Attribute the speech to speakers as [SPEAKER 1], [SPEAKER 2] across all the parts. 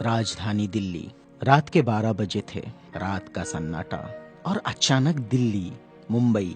[SPEAKER 1] राजधानी दिल्ली। रात के 12 बजे थे। रात का सन्नाटा। और अचानक दिल्ली, मुंबई,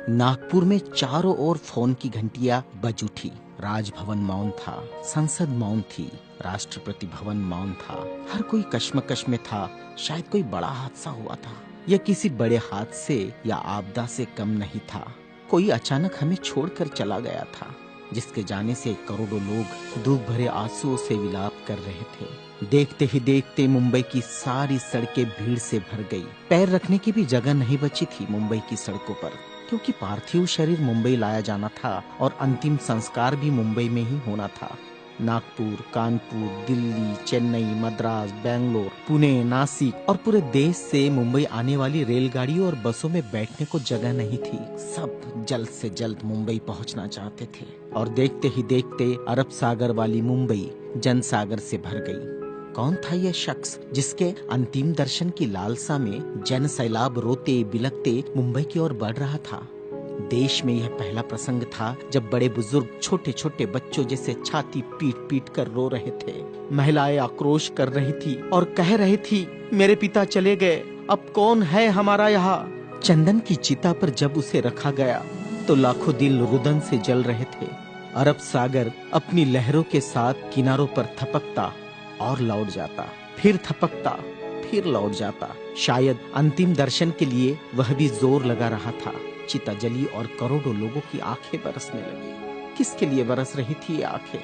[SPEAKER 1] नागपुर में चारों ओर फोन की घंटियां बज उठी। राजभवन मौन था, संसद मौन थी, राष्ट्रपति भवन मौन था। हर कोई कश्मकश में था। शायद कोई बड़ा हादसा हुआ था। यह किसी बड़े हादसे या आपदा से कम नहीं था। कोई अचानक हमें छोड़कर चला गया था, जिसके जाने से करोड़ों लोग दुख भरे आंसुओं से विलाप कर रहे थे। देखते ही देखते मुंबई की सारी सड़कें भीड़ से भर गई। पैर रखने की भी जगह नहीं बची थी मुंबई की सड़कों पर, क्योंकि पार्थिव शरीर मुंबई लाया जाना था और अंतिम संस्कार भी मुंबई में ही होना था। नागपुर, कानपुर, दिल्ली, चेन्नई, मद्रास, बेंगलोर, पुणे, नासिक और पूरे देश से मुंबई आने वाली रेलगाड़ियों और बसों में बैठने को जगह नहीं थी। सब जल्द से जल्द मुंबई पहुंचना चाहते थे और देखते ही देखते अरब सागर वाली मुंबई जनसागर से भर गई। कौन था यह शख्स जिसके अंतिम दर्शन की लालसा में जन सैलाब रोते बिलखते मुंबई की ओर बढ़ रहा था? देश में यह पहला प्रसंग था जब बड़े बुजुर्ग छोटे छोटे बच्चों जैसे छाती पीट पीट कर रो रहे थे। महिलाएं आक्रोश कर रही थी और कह रही थी, मेरे पिता चले गए, अब कौन है हमारा यहाँ। चंदन की चिता पर जब उसे रखा गया तो लाखों दिल रुदन से जल रहे थे। अरब सागर अपनी लहरों के साथ किनारों पर थपकता और लौट जाता, फिर थपकता, फिर लौट जाता। शायद अंतिम दर्शन के लिए वह भी जोर लगा रहा था। चिता जली और करोड़ों लोगों की आंखें बरसने लगी। किसके लिए बरस रही थी ये आंखें?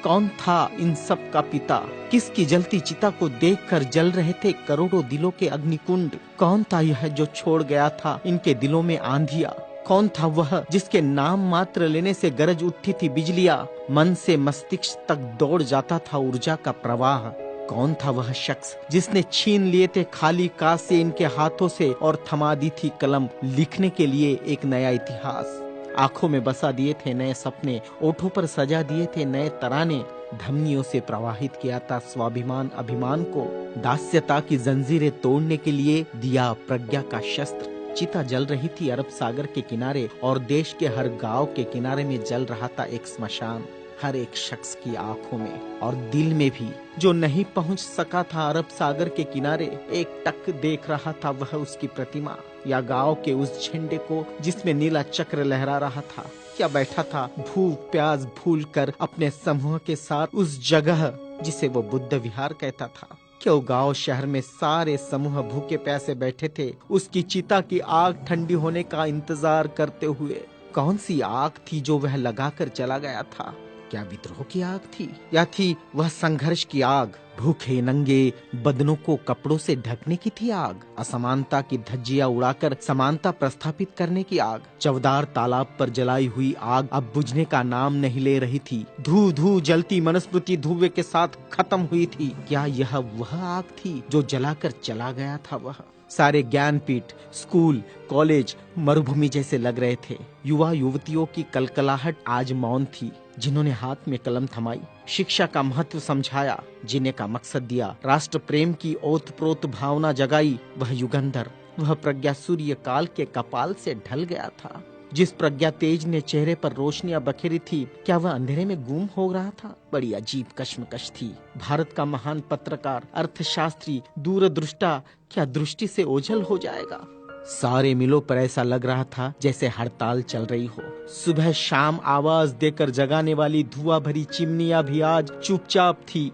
[SPEAKER 1] कौन था इन सब का पिता? किसकी जलती चिता को देखकर जल रहे थे करोड़ों दिलों के अग्निकुंड? कौन था यह जो छोड़ गया था इनके दिलों में आंधिया? कौन था वह जिसके नाम मात्र लेने से गरज उठती थी बिजलियां, मन से मस्तिष्क तक दौड़ जाता था ऊर्जा का प्रवाह? कौन था वह शख्स जिसने छीन लिए थे खाली काश से इनके हाथों से और थमा दी थी कलम लिखने के लिए एक नया इतिहास? आंखों में बसा दिए थे नए सपने, ओठों पर सजा दिए थे नए तराने, धमनियों से प्रवाहित किया था स्वाभिमान अभिमान को, दास्यता की जंजीरें तोड़ने के लिए दिया प्रज्ञा का शस्त्र। चिता जल रही थी अरब सागर के किनारे और देश के हर गांव के किनारे में जल रहा था एक स्मशान। हर एक शख्स की आंखों में और दिल में भी, जो नहीं पहुंच सका था अरब सागर के किनारे, एक टक देख रहा था वह उसकी प्रतिमा या गांव के उस झंडे को जिसमें नीला चक्र लहरा रहा था, या बैठा था भूख प्यास भूल कर अपने समूह के साथ उस जगह जिसे वो बुद्ध विहार कहता था। क्यों गांव शहर में सारे समूह भूखे प्यासे बैठे थे उसकी चिता की आग ठंडी होने का इंतजार करते हुए? कौन सी आग थी जो वह लगाकर चला गया था? क्या विद्रोह की आग थी या थी वह संघर्ष की आग? भूखे नंगे बदनों को कपड़ों से ढकने की थी आग? असमानता की धज्जियां उड़ाकर समानता प्रस्थापित करने की आग? चवदार तालाब पर जलाई हुई आग अब बुझने का नाम नहीं ले रही थी। धू धू जलती मनुस्मृति धुएं के साथ खत्म हुई थी। क्या यह वह आग थी जो जलाकर चला गया था वह? सारे ज्ञानपीठ, स्कूल, कॉलेज मरुभूमि जैसे लग रहे थे। युवा युवतियों की कलकलाहट आज मौन थी। जिन्होंने हाथ में कलम थमाई, शिक्षा का महत्व समझाया, जीने का मकसद दिया, राष्ट्र प्रेम की ओतप्रोत भावना जगाई, वह युगंधर, वह प्रज्ञा सूर्य काल के कपाल से ढल गया था। जिस प्रज्ञा तेज ने चेहरे पर रोशनियां बखेरी थी, क्या वह अंधेरे में गुम हो रहा था? बड़ी अजीब कश्मकश थी। भारत का महान पत्रकार, अर्थशास्त्री, दूरदृष्टा क्या दृष्टि से ओझल हो जाएगा? सारे मिलों पर ऐसा लग रहा था जैसे हड़ताल चल रही हो। सुबह शाम आवाज देकर जगाने वाली धुआं भरी चिमनियां भी आज चुपचाप थी।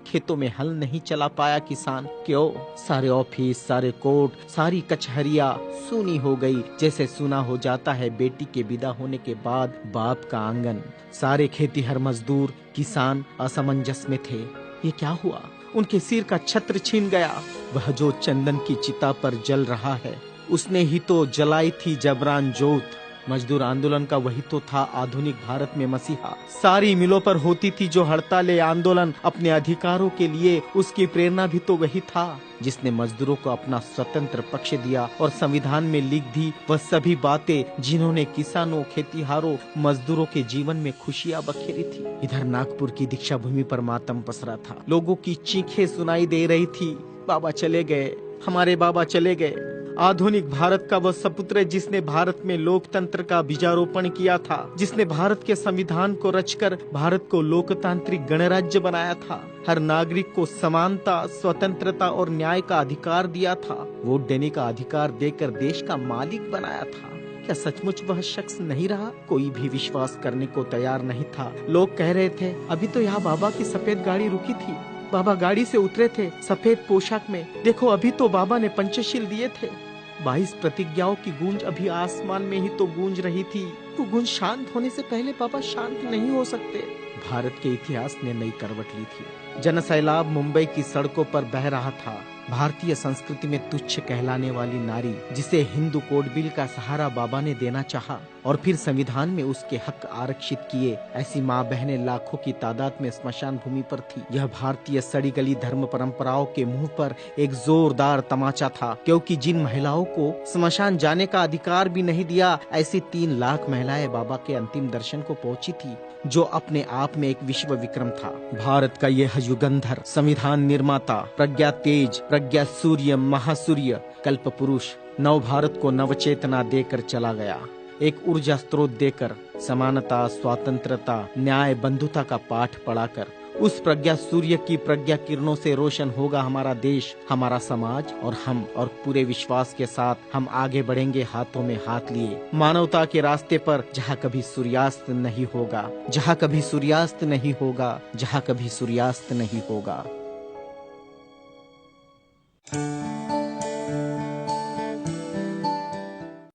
[SPEAKER 1] खेतों में हल नहीं चला पाया किसान। क्यों? सारे ऑफिस, सारे कोर्ट, सारी कचहरियां सूनी हो गई, जैसे सूना हो जाता है बेटी के विदा होने के बाद बाप का आंगन। सारे खेतीहर मजदूर, किसान असमंजस में थे। ये क्या हुआ? उनके सिर का छत्र छीन गया। वह जो चंदन की चिता पर जल रहा है, उसने ही तो जलाई थी जबरान जोत। मजदूर आंदोलन का वही तो था आधुनिक भारत में मसीहा। सारी मिलों पर होती थी जो हड़ताल आंदोलन अपने अधिकारों के लिए, उसकी प्रेरणा भी तो वही था जिसने मजदूरों को अपना स्वतंत्र पक्ष दिया और संविधान में लिख दी वह सभी बातें जिन्होंने किसानों, खेतीहारों, मजदूरों के जीवन में खुशियां बखेरी थी। इधर नागपुर की दीक्षा भूमि पर मातम पसरा था। लोगों की चीखें सुनाई दे रही थी, बाबा चले गए, हमारे बाबा चले गए। आधुनिक भारत का वह सपुत्र जिसने भारत में लोकतंत्र का बीजारोपण किया था, जिसने भारत के संविधान को रचकर भारत को लोकतांत्रिक गणराज्य बनाया था, हर नागरिक को समानता, स्वतंत्रता और न्याय का अधिकार दिया था, वोट देने का अधिकार देकर देश का मालिक बनाया था। क्या सचमुच वह शख्स नहीं रहा? कोई भी विश्वास करने को तैयार नहीं था। लोग कह रहे थे, अभी तो यहाँ बाबा की सफेद गाड़ी रुकी थी, बाबा गाड़ी से उतरे थे सफेद पोशाक में, देखो अभी तो बाबा ने पंचशील दिए थे। 22 प्रतिज्ञाओं की गूंज अभी आसमान में ही तो गूंज रही थी। वो गूंज शांत होने से पहले बाबा शांत नहीं हो सकते। भारत के इतिहास ने नई करवट ली थी। जनसैलाब मुंबई की सड़कों पर बह रहा था। भारतीय संस्कृति में तुच्छ कहलाने वाली नारी, जिसे हिंदू कोड बिल का सहारा बाबा ने देना चाहा और फिर संविधान में उसके हक आरक्षित किए, ऐसी माँ बहनें लाखों की तादाद में स्मशान भूमि पर थी। यह भारतीय सड़ी गली धर्म परंपराओं के मुंह पर एक जोरदार तमाचा था, क्योंकि जिन महिलाओं को स्मशान जाने का अधिकार भी नहीं दिया, ऐसी 3 लाख महिलाएं बाबा के अंतिम दर्शन को पहुंची थी, जो अपने आप में एक विश्व विक्रम था। भारत का यह युगंधर, संविधान निर्माता, प्रज्ञा तेज, प्रज्ञा सूर्य, महासूर्य, कल्प पुरुष नव भारत को नवचेतना देकर चला गया। एक ऊर्जा स्रोत देकर, समानता, स्वतंत्रता, न्याय, बंधुता का पाठ पढ़ाकर, उस प्रज्ञा सूर्य की प्रज्ञा किरणों से रोशन होगा हमारा देश, हमारा समाज और हम। और पूरे विश्वास के साथ हम आगे बढ़ेंगे हाथों में हाथ लिए, मानवता के रास्ते पर, जहाँ कभी सूर्यास्त नहीं होगा, जहाँ कभी सूर्यास्त नहीं होगा, जहाँ कभी सूर्यास्त नहीं होगा।